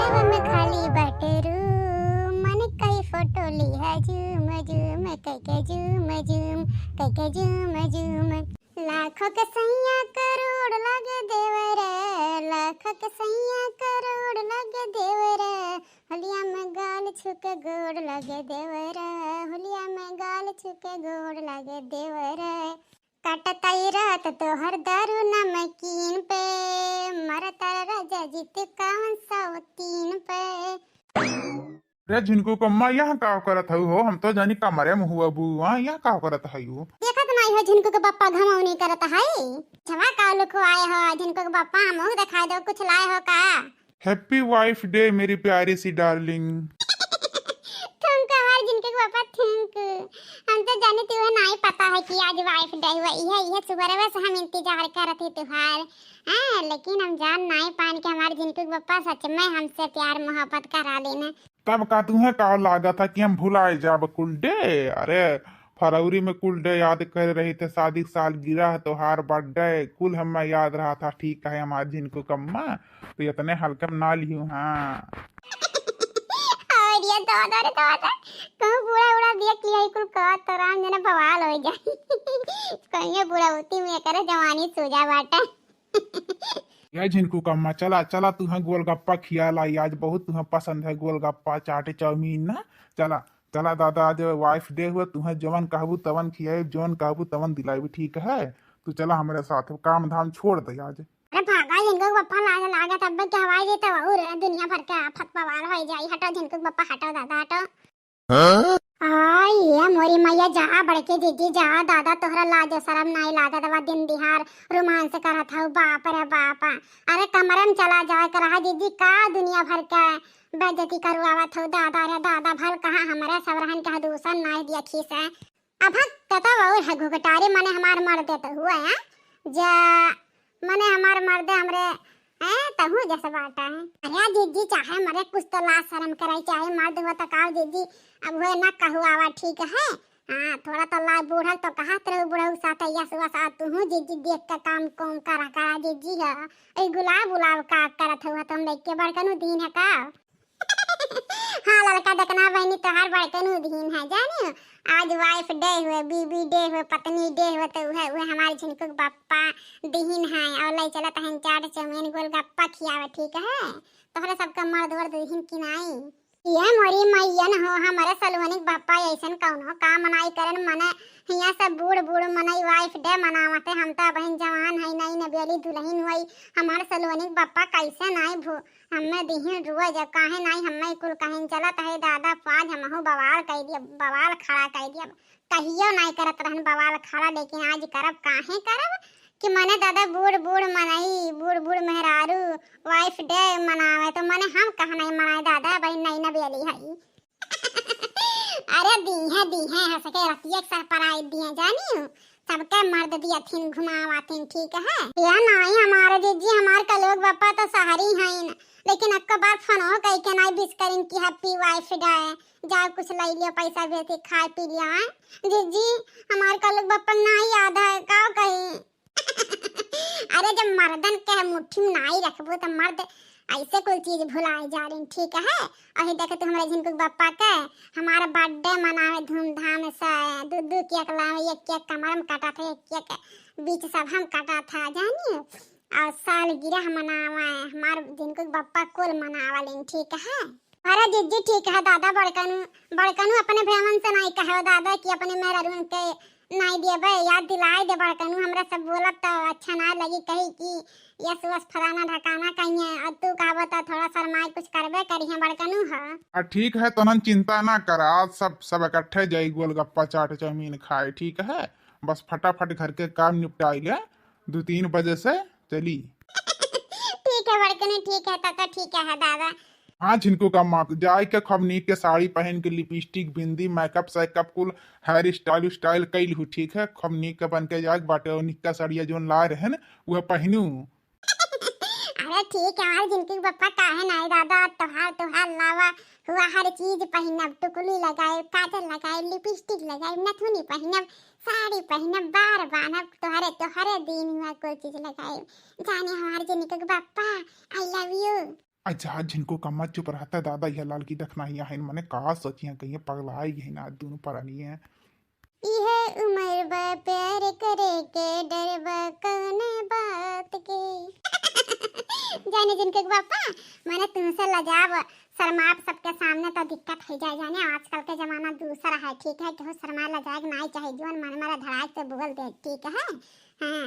घरवा में खाली बाटे रूम, मन कई फोटो लिहा झूम झूम कई झूम झूम कई झूम झूम। लाखों के सैया करोड़ लगे देवरे, लाखों के सैया करोड़ लगे देवरे, होलिया में गाल छुके गोड़ लगे देवरे, होलिया में गाल छुके गोड़ लगे देवरे। काटताई रात तोहर दारू नमकीन पे, मरता राजा जीत कौन सा तीन पे। रे झिनकू कम्मा यहाँ का करत हई हो? हम तो जानी कमरे में हुआ बुआ यहाँ का करत हई हो? देखत नहीं हो झिनको के पप्पा घमौनी करत है। जवा का लोग आए हो झिनको के पप्पा मुंह दिखाई दो, कुछ लाए हो का? हैप्पी वाइफ डे मेरी प्यारी सी डार्लिंग। तुमको हमारे जिनके पापा थैंक हम तो जाने तुम्हें नहीं पता है कि आज वाइफ डे हुआ। यह सुबह से हम इंतजार कर रहे थे त्योहार। हाँ लेकिन हम जान नहीं पान के हमारे जिनके पापा सच में हमसे प्यार मोहब्बत करा लेना। तब का तुम्हें का लगा था कि हम भुलाए जाब कुल डे? अरे फरवरी में कुल डे याद कर रहे थे, शादी साल गिरा है त्योहार बर्थडे कुल हमें याद रहा था। ठीक है हमारे जिनको कम्मा तो इतने हल्के में ना लियो। हाँ ये दादा रे दादा कहूं पूरा उड़ा दिया कि यही कुल का तरान जने बवाल हो जाए। कहीं बुरा होती में करे जवानी सोजा बाटा। ये झिनकू कम्मा चला चला तुम्हें गोलगप्पा खिया लाई, आज बहुत तुम्हें पसंद है गोलगप्पा चाट चाउमीन ना। चला चला दादा आज वाइफ डे हुआ, तुम्हें जवन कहबू तवन खियाई, जवन कहबू तवन दिलाई। ठीक है तू चला हमारे साथ, काम धाम छोड़ दे आज। अरे भागा जिनको बप्पा लागा तब के हवाई देता और दुनिया भर के आफत बवाल हो जाई। हटो जिनको बप्पा हटो दादा हटो। हां ये मोरी मैया जा बड़के जीजी जा दादा तोहरा लाज शरम नहीं लागत बा? दिन दिहार रोमांस करत हौ बाप रे बाप। अरे कमरे में चला जाए करा जीजी का दुनिया भर के बेइज्जती करवावत हौ दादा रे दादा। भल कहां हमारे सबरहन के दूसर नहीं दिया खीस है। अब तता और है घुघटारी मने हमार मर देते हुए हैं जा मने हमार मर्दे हमरे तहु जैसे बाटा है। अरे जीजी चाहे मरे कुछ तो लाज शर्म कराई, चाहे मर्द हो तो काव जीजी अब हुए ना कहू आवा। ठीक है हाँ थोड़ा तो लाज बूढ़ल तो कहा तेरे बूढ़ा साथ यस वस आ तू जीजी देख के काम कौन करा जीजी है। ए गुलाब गुलाब का करत हुआ तुम देख के बड़कनु दीन है का? हाँ लड़का देखना बहनी तोहार बड़कनु दीन है जानी। आज वाइफ डे हुए, बीबी डे हुए, पत्नी डे हुए तो वह हमारे झिनको पापा दीन है और ले चला तहन चाट चाउमीन गोलगप्पा खियावे। ठीक है तोहरे सबका मर्द वर्द दीन की नहीं। ये मोरी मैयन हो हमारे सलवनिक बापा ऐसन कौनो का मनाई करन मने हिया सब बूढ़ बूढ़ मनई वाइफ डे मनावते। हम तो बहन जवान है नहीं नबेली दुल्हन हुई। हमारे सलवनिक बापा कैसे नहीं भू हमें दिहिन रुआ जब काहे नहीं हमें कुल कहीं चलत है दादा पाज हमहु बवाल कह दिया, बवाल खड़ा कह दिया। कहियो नहीं करत रहन बवाल खड़ा, लेकिन आज करब काहे करब कि मने दादा बूढ़ बूढ़ मनई बूढ़ बूढ़ मेहरारू वाइफ डे मनावे तो मने हम कहा नहीं मनाए दादा बहन नहीं नबेली है। अरे दी है हंस के रतिया के पराई दिए जानी सबके मर्द दिया थिन घुमावाथिन। ठीक है या नहीं हमारे जीजी हमार का लोग बापा तो शहरी हैं, लेकिन अक्का बात फोन हो कह के नहीं बिस करिन की हैप्पी वाइफ डे जाओ कुछ लाई लियो पैसा भेज खा पी लिया। जीजी हमार का लोग बापा नहीं याद है का कहीं। अरे जब मर्दन के मुट्ठी में नहीं रखबो तो मर्द ऐसे कोई चीज भुलाए जा रही। ठीक है अही देखे तो हमारे झिनको बापा के हमारा बर्थडे मनावे धूमधाम से दूध केक लावे, एक केक कमर में काटा था, एक केक बीच सब हम काटा था जानिए और साल गिरह मनावे हमारे झिनको बापा कुल मनावा लेन। ठीक है अरे जीजी ठीक है दादा बड़कनु अपने भ्रमण से नहीं कहो दादा कि अपने मेरा रूम के नहीं देबे याद दिलाए दे बड़कनु। हमरा सब बोलब तो अच्छा ना लगी कही कि यस वस फलाना ढकाना कहिए और तू का बता थोड़ा शर्माई कुछ करबे करिए बड़कनु है। ठीक है तो हम चिंता ना कर, आज सब इकट्ठे जाई गोलगप्पा चाट चाउमीन खाए। ठीक है बस फटाफट घर के काम निपटाई ले 2-3 बजे से चली। ठीक है बड़कनु ठीक है तो ठीक है दादा। हाँ झिनको का माँ जाए के खबनी के साड़ी पहन के लिपस्टिक बिंदी मेकअप सेकअप कुल हेयर स्टाइल कैल हूँ। ठीक है खबनी के बन के जाए बाटे निक्का साड़िया जो ला रहे न वह पहनू। अरे ठीक है जिनकी पप्पा काहे नहीं दादा तोहार लावा हुआ हर चीज पहनब, टुकली लगाए, काजल लगाए, लिपस्टिक लगाए, नथुनी पहनब, साड़ी पहनब, बार बानब, तोहरे दिन हुआ कोई चीज लगाए। जाने हमारे जिनकी पप्पा आई लव यू। अच्छा झिनको कम्मा चुप रहता दादा यह लाल की देखना ही है मैंने कहा सोचिया कहीं पगलाई है ना दोनों परानी है। इहे उम्र बा प्यार करे के डर बा कौने बात के। जाने जिनके बापा मैंने तुमसे लजाब शर्माप सबके सामने तो दिक्कत हो जाए। जाने आजकल के जमाना दूसरा है, ठीक है, केहू शर्मा लजाए नहीं चाहे, जोन मन मारा धड़ाक से बोल दे, ठीक है। हाँ